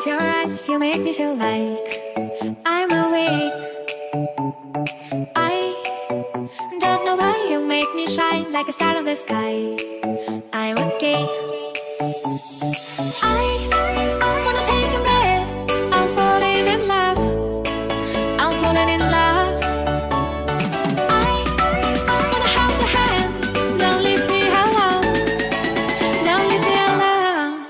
Your eyes, you make me feel like I'm awake. I don't know why you make me shine like a star in the sky. I'm okay. I wanna take a breath. I'm falling in love. I'm falling in love. I wanna hold your hand. Don't leave me alone. Don't leave me alone.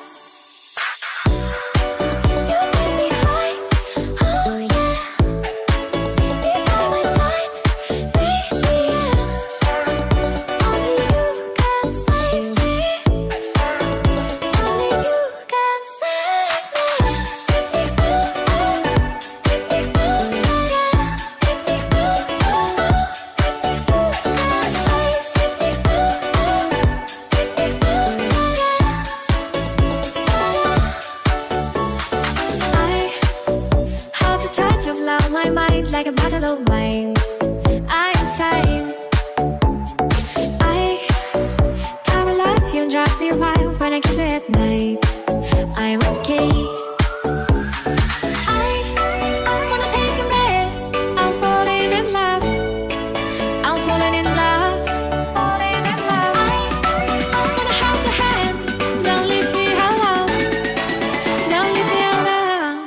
My mind like a bottle of wine. I'm insane. I can't love you, drive me wild when I kiss you at night. I'm okay. I wanna take a breath. I'm falling in love. I'm falling in love. Falling in love. I wanna hold your hand. Don't leave me alone. Don't leave me alone.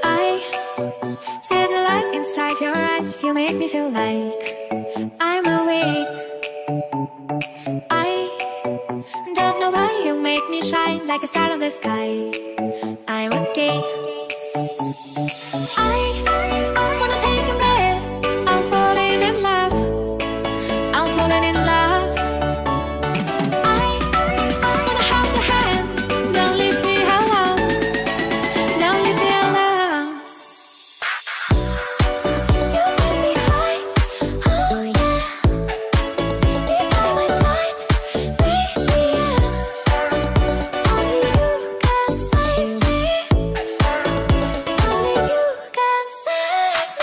I see the light inside your eyes. You make me feel like I'm awake. I don't know why you make me shine like a star in the sky. I'm okay. I wanna take a breath. I'm falling in love. I'm falling in love. I wanna hold your hand. Don't leave me alone. Don't leave me alone. You make me high. Oh yeah. Be by my side, baby. Only you can save me. Only you can save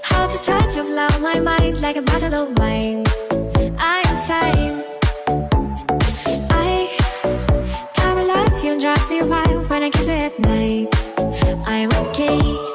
How to touch your love, my mind like a bottle of wine. I'm insane. I can't love you, drive me wild when I kiss you at night. I'm okay.